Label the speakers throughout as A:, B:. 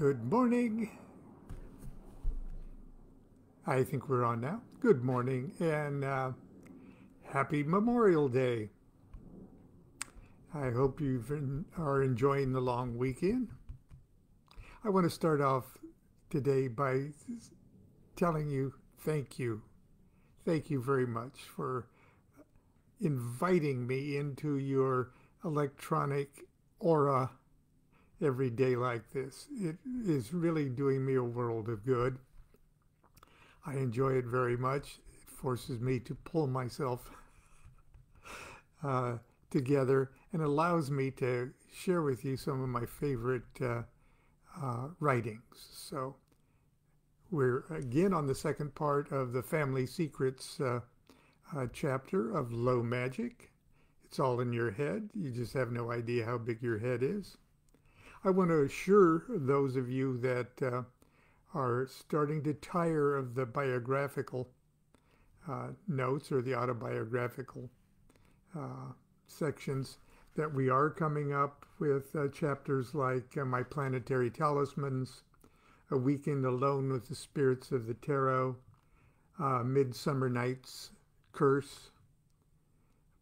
A: Good morning. I think we're on now. Good morning and happy Memorial Day. I hope you are enjoying the long weekend. I want to start off today by telling you thank you. Thank you very much for inviting me into your electronic aura every day like this. It is really doing me a world of good. I enjoy it very much. It forces me to pull myself together and allows me to share with you some of my favorite writings. So we're again on the second part of the Family Secrets chapter of Low Magic. It's all in your head. You just have no idea how big your head is. I want to assure those of you that are starting to tire of the biographical notes or the autobiographical sections that we are coming up with chapters like My Planetary Talismans, A Weekend Alone with the Spirits of the Tarot, Midsummer Night's Curse,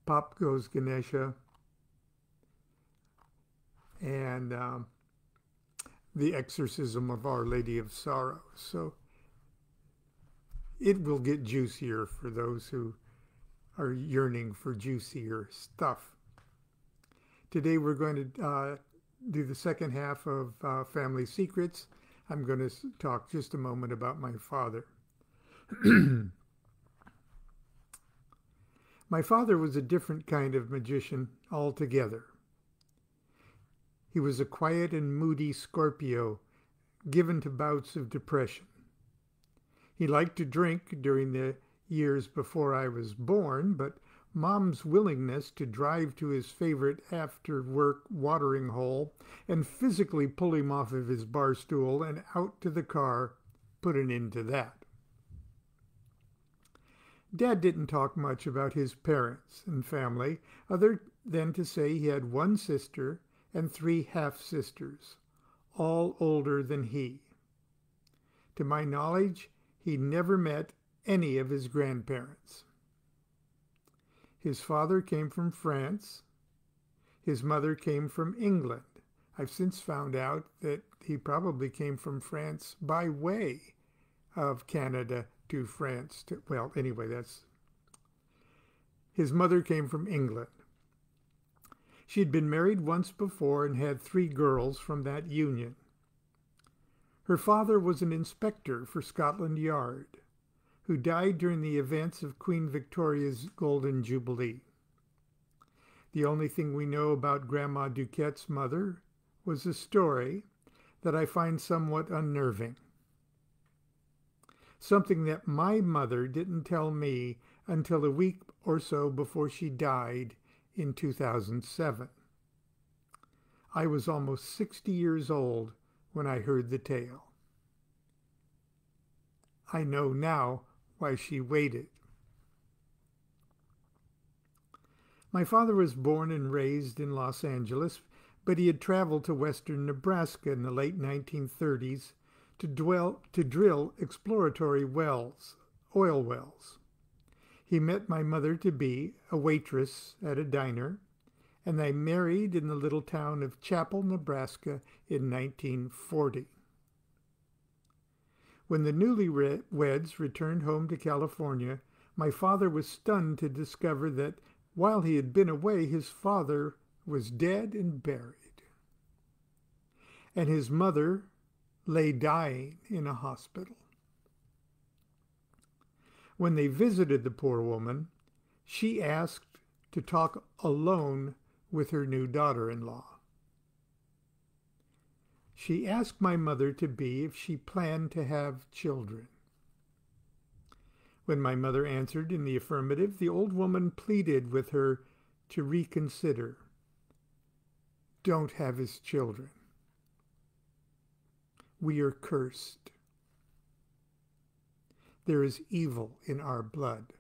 A: Pop Goes Ganesha, and The Exorcism of Our Lady of Sorrow. So it will get juicier for those who are yearning for juicier stuff. Today we're going to do the second half of Family Secrets. I'm going to talk just a moment about my father. My father was a different kind of magician altogether. He was a quiet and moody Scorpio, given to bouts of depression. He liked to drink during the years before I was born, but Mom's willingness to drive to his favorite after-work watering hole and physically pull him off of his bar stool and out to the car put an end to that. Dad didn't talk much about his parents and family, other than to say he had one sister and 3 half-sisters, all older than he. To my knowledge, he never met any of his grandparents. His father came from France. His mother came from England. I've since found out that he probably came from France by way of Canada to France. Well, anyway, his mother came from England. She had been married once before and had 3 girls from that union. Her father was an inspector for Scotland Yard, who died during the events of Queen Victoria's Golden Jubilee. The only thing we know about Grandma DuQuette's mother was a story that I find somewhat unnerving. Something that my mother didn't tell me until a week or so before she died in 2007. I was almost 60 years old when I heard the tale. I know now why she waited. My father was born and raised in Los Angeles, but he had traveled to western Nebraska in the late 1930s to drill exploratory oil wells. He met my mother-to-be, a waitress at a diner, and they married in the little town of Chapel, Nebraska in 1940. When the newlyweds returned home to California, my father was stunned to discover that while he had been away, his father was dead and buried, and his mother lay dying in a hospital. When they visited the poor woman, she asked to talk alone with her new daughter-in-law. She asked my mother-to-be if she planned to have children. When my mother answered in the affirmative, the old woman pleaded with her to reconsider. Don't have his children. We are cursed. There is evil in our blood.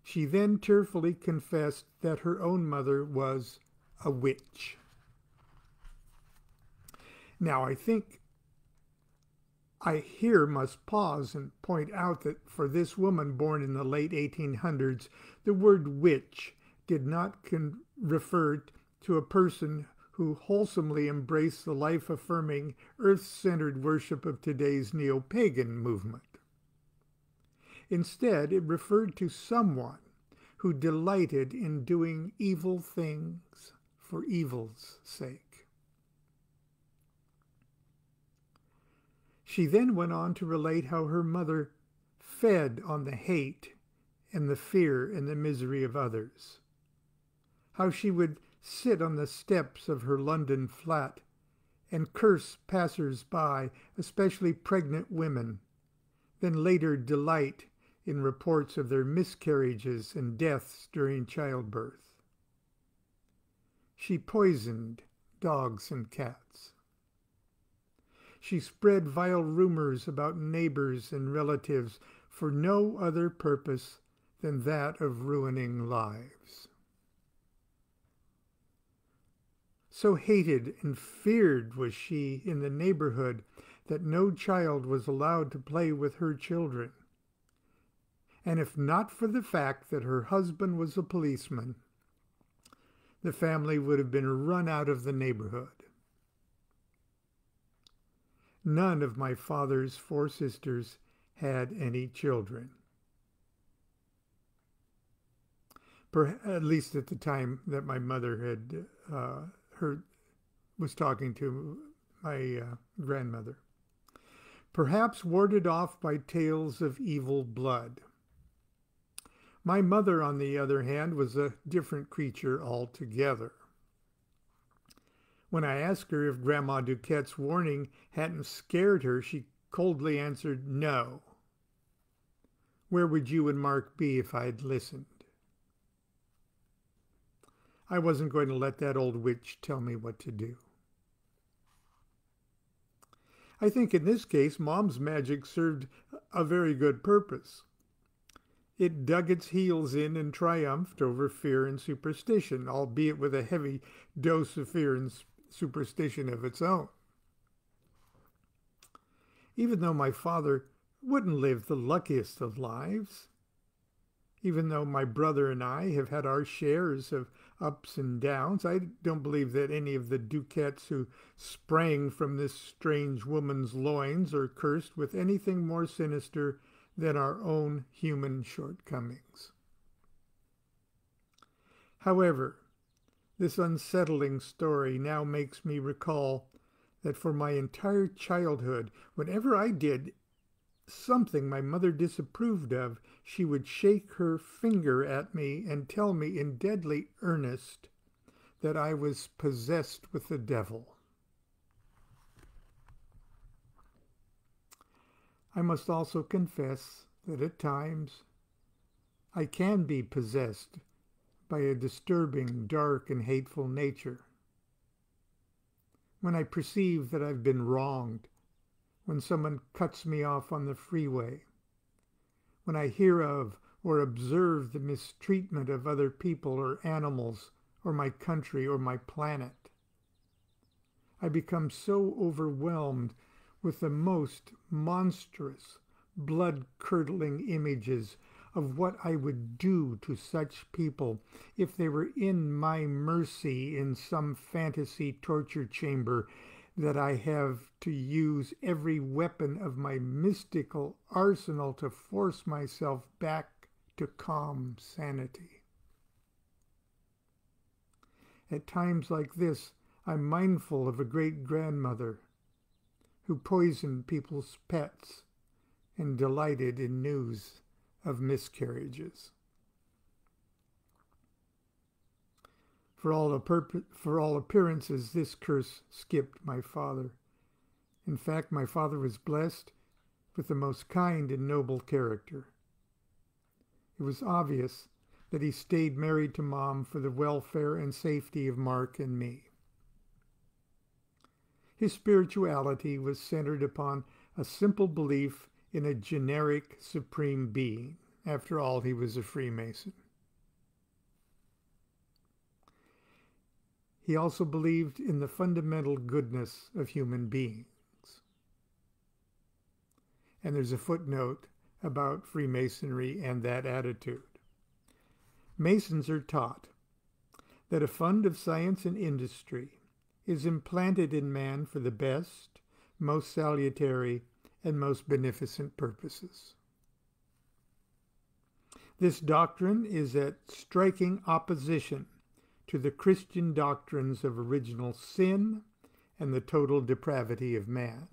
A: She then tearfully confessed that her own mother was a witch. Now, I think I here must pause and point out that for this woman born in the late 1800s, the word witch did not refer to a person who wholesomely embraced the life-affirming, earth-centered worship of today's neo-pagan movement. Instead, it referred to someone who delighted in doing evil things for evil's sake. She then went on to relate how her mother fed on the hate and the fear and the misery of others, how she would sit on the steps of her London flat and curse passers-by, especially pregnant women, then later delight in reports of their miscarriages and deaths during childbirth. She poisoned dogs and cats. She spread vile rumors about neighbors and relatives for no other purpose than that of ruining lives. So hated and feared was she in the neighborhood that no child was allowed to play with her children. And if not for the fact that her husband was a policeman, the family would have been run out of the neighborhood. None of my father's 4 sisters had any children, at least at the time that my mother had was talking to my grandmother. Perhaps warded off by tales of evil blood. My mother, on the other hand, was a different creature altogether. When I asked her if Grandma DuQuette's warning hadn't scared her, she coldly answered, "No. Where would you and Mark be if I'd listened?" I wasn't going to let that old witch tell me what to do. I think in this case, Mom's magic served a very good purpose. It dug its heels in and triumphed over fear and superstition, albeit with a heavy dose of fear and superstition of its own. Even though my father wouldn't live the luckiest of lives, even though my brother and I have had our shares of ups and downs, I don't believe that any of the DuQuettes who sprang from this strange woman's loins are cursed with anything more sinister than our own human shortcomings. However, this unsettling story now makes me recall that for my entire childhood, whenever I did something my mother disapproved of, she would shake her finger at me and tell me in deadly earnest that I was possessed with the devil. I must also confess that at times I can be possessed by a disturbing, dark, and hateful nature. When I perceive that I've been wronged, when someone cuts me off on the freeway, when I hear of or observe the mistreatment of other people or animals or my country or my planet, I become so overwhelmed with the most monstrous, blood-curdling images of what I would do to such people if they were in my mercy in some fantasy torture chamber, that I have to use every weapon of my mystical arsenal to force myself back to calm sanity. At times like this, I'm mindful of a great-grandmother who poisoned people's pets and delighted in news of miscarriages. For all appearances, this curse skipped my father. In fact, my father was blessed with the most kind and noble character. It was obvious that he stayed married to Mom for the welfare and safety of Mark and me. His spirituality was centered upon a simple belief in a generic supreme being. After all, he was a Freemason. He also believed in the fundamental goodness of human beings. And there's a footnote about Freemasonry and that attitude. Masons are taught that a fund of science and industry is implanted in man for the best, most salutary, and most beneficent purposes. This doctrine is at striking opposition to the Christian doctrines of original sin and the total depravity of man.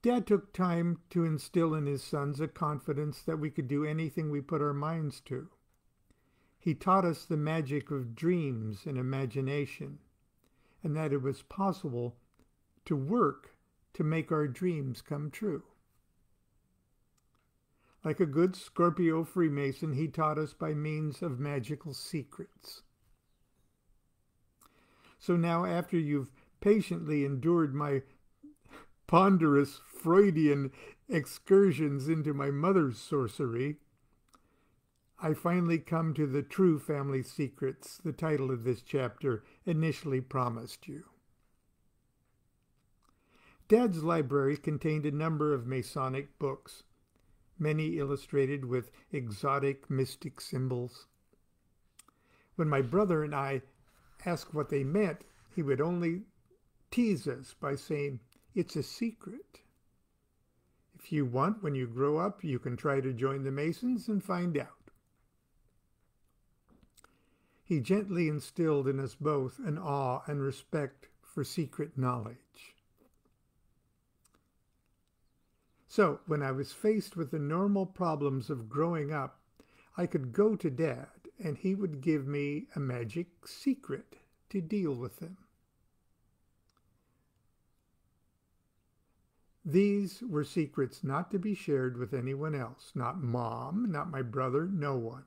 A: Dad took time to instill in his sons a confidence that we could do anything we put our minds to. He taught us the magic of dreams and imagination, and that it was possible to work to make our dreams come true. Like a good Scorpio Freemason, he taught us by means of magical secrets. So now, after you've patiently endured my ponderous Freudian excursions into my mother's sorcery, I finally come to the true family secrets the title of this chapter initially promised you. Dad's library contained a number of Masonic books, many illustrated with exotic mystic symbols. When my brother and I asked what they meant, he would only tease us by saying, "It's a secret. If you want, when you grow up, you can try to join the Masons and find out." He gently instilled in us both an awe and respect for secret knowledge. So, when I was faced with the normal problems of growing up, I could go to Dad and he would give me a magic secret to deal with them. These were secrets not to be shared with anyone else, not Mom, not my brother, no one.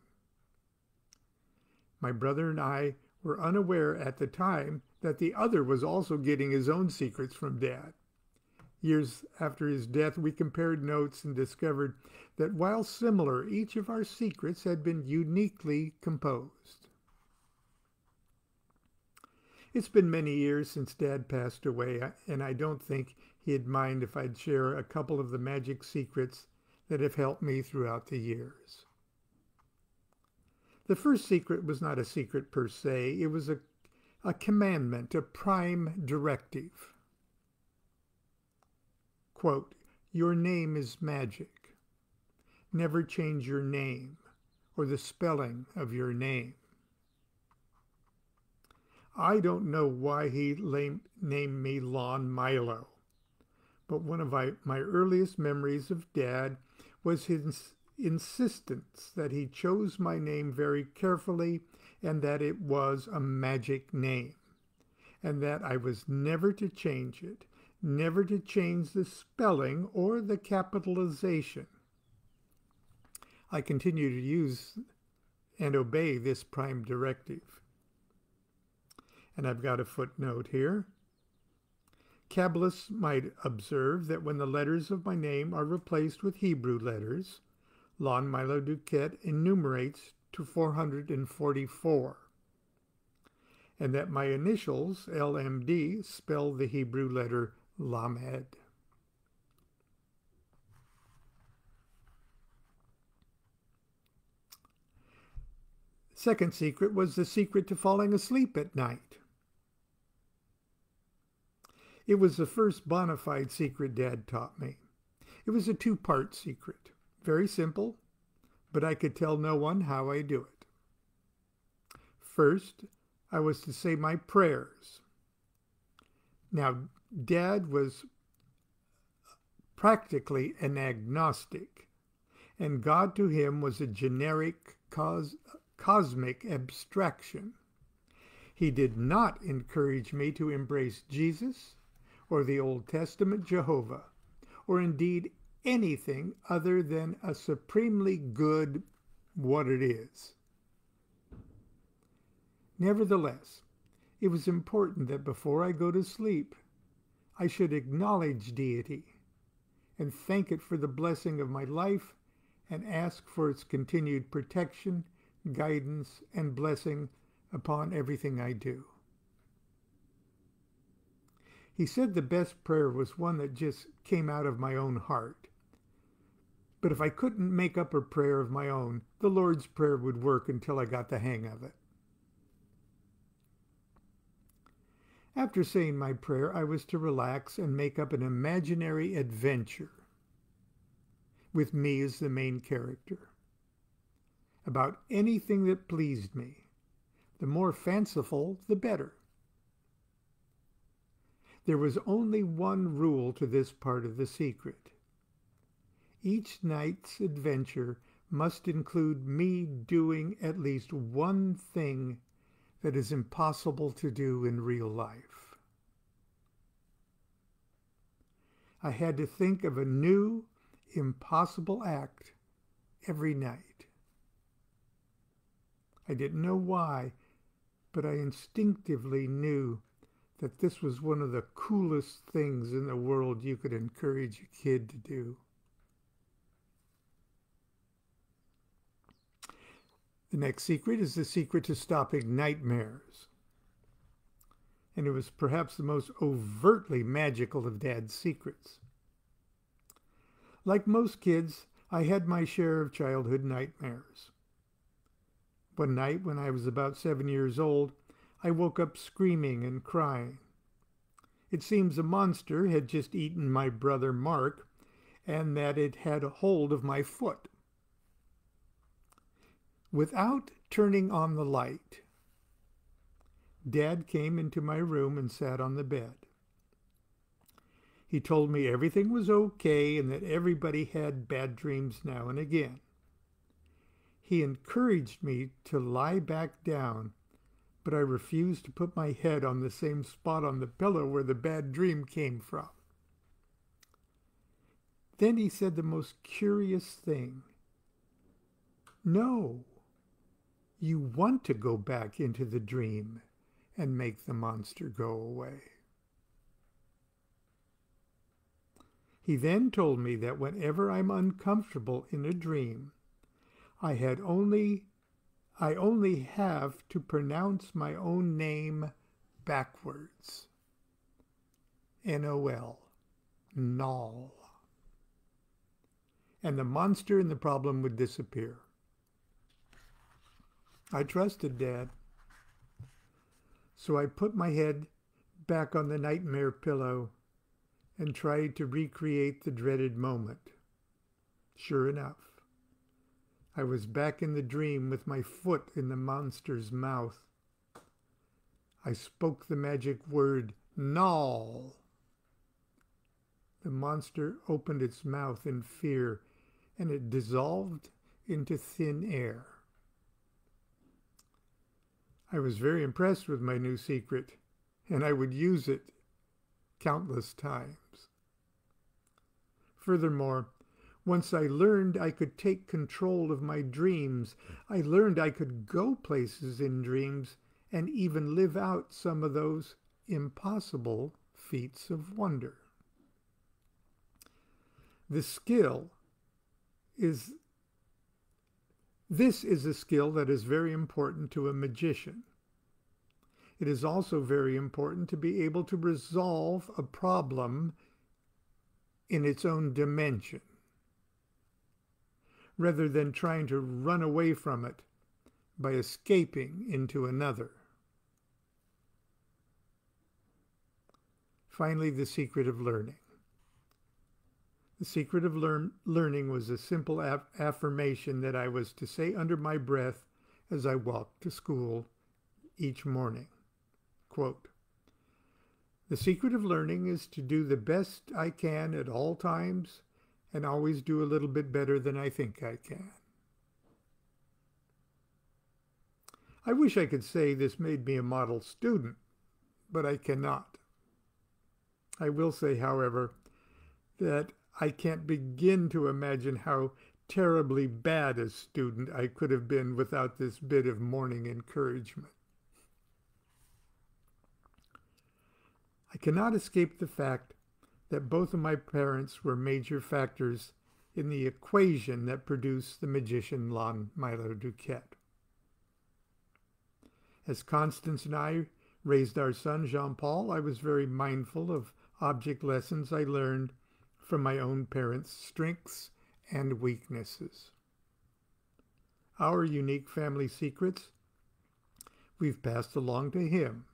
A: My brother and I were unaware at the time that the other was also getting his own secrets from Dad. Years after his death, we compared notes and discovered that while similar, each of our secrets had been uniquely composed. It's been many years since Dad passed away, and I don't think he'd mind if I'd share a couple of the magic secrets that have helped me throughout the years. The first secret was not a secret per se. It was a commandment, a prime directive. Quote, "Your name is Magick. Never change your name or the spelling of your name." I don't know why he named me Lon Milo, but one of my earliest memories of Dad was his insistence that he chose my name very carefully and that it was a magic name, and that I was never to change it, never to change the spelling or the capitalization. I continue to use and obey this prime directive. And I've got a footnote here. Kabbalists might observe that when the letters of my name are replaced with Hebrew letters, Lon Milo DuQuette enumerates to 444, and that my initials, LMD, spell the Hebrew letter Lamed. Second secret was the secret to falling asleep at night. It was the first bona fide secret Dad taught me. It was a two-part secret. Very simple, but I could tell no one how I do it. First, I was to say my prayers. Now, Dad was practically an agnostic, and God to him was a generic cosmic abstraction. He did not encourage me to embrace Jesus or the Old Testament Jehovah, or indeed anything other than a supremely good what it is. Nevertheless, it was important that before I go to sleep, I should acknowledge deity and thank it for the blessing of my life and ask for its continued protection, guidance, and blessing upon everything I do. He said the best prayer was one that just came out of my own heart. But if I couldn't make up a prayer of my own, the Lord's Prayer would work until I got the hang of it. After saying my prayer, I was to relax and make up an imaginary adventure with me as the main character about anything that pleased me. The more fanciful, the better. There was only one rule to this part of the secret. Each night's adventure must include me doing at least one thing that is impossible to do in real life. I had to think of a new, impossible act every night. I didn't know why, but I instinctively knew that this was one of the coolest things in the world you could encourage a kid to do. The next secret is the secret to stopping nightmares. And it was perhaps the most overtly magical of Dad's secrets. Like most kids, I had my share of childhood nightmares. One night when I was about 7 years old, I woke up screaming and crying. It seems a monster had just eaten my brother Mark, and that it had a hold of my foot. Without turning on the light, Dad came into my room and sat on the bed. He told me everything was okay and that everybody had bad dreams now and again. He encouraged me to lie back down, but I refused to put my head on the same spot on the pillow where the bad dream came from. Then he said the most curious thing. No, you want to go back into the dream and make the monster go away. He then told me that whenever I'm uncomfortable in a dream, I only have to pronounce my own name backwards. N-O-L. Null. And the monster and the problem would disappear. I trusted Dad. So I put my head back on the nightmare pillow and tried to recreate the dreaded moment. Sure enough, I was back in the dream with my foot in the monster's mouth. I spoke the magic word, Null. The monster opened its mouth in fear, and it dissolved into thin air. I was very impressed with my new secret, and I would use it countless times. Furthermore, once I learned I could take control of my dreams, I learned I could go places in dreams and even live out some of those impossible feats of wonder. This is a skill that is very important to a magician. It is also very important to be able to resolve a problem in its own dimension, rather than trying to run away from it by escaping into another. Finally, the secret of learning. The secret of learning was a simple affirmation that I was to say under my breath as I walked to school each morning. Quote, "The secret of learning is to do the best I can at all times and always do a little bit better than I think I can." I wish I could say this made me a model student, but I cannot. I will say, however, that I can't begin to imagine how terribly bad a student I could have been without this bit of morning encouragement. I cannot escape the fact that both of my parents were major factors in the equation that produced the magician Lon Milo DuQuette. As Constance and I raised our son, Jean-Paul, I was very mindful of object lessons I learned from my own parents' strengths and weaknesses. Our unique family secrets we've passed along to him.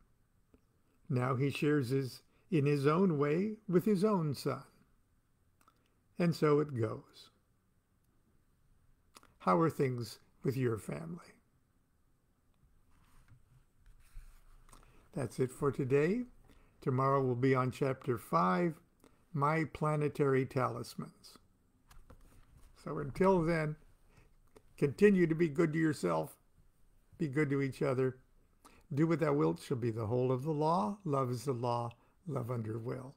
A: Now he shares in his own way with his own son. And so it goes. How are things with your family? That's it for today. Tomorrow we'll be on Chapter 5, My Planetary Talismans. So until then, continue to be good to yourself, be good to each other. Do what thou wilt shall be the whole of the law. Love is the law, love under will.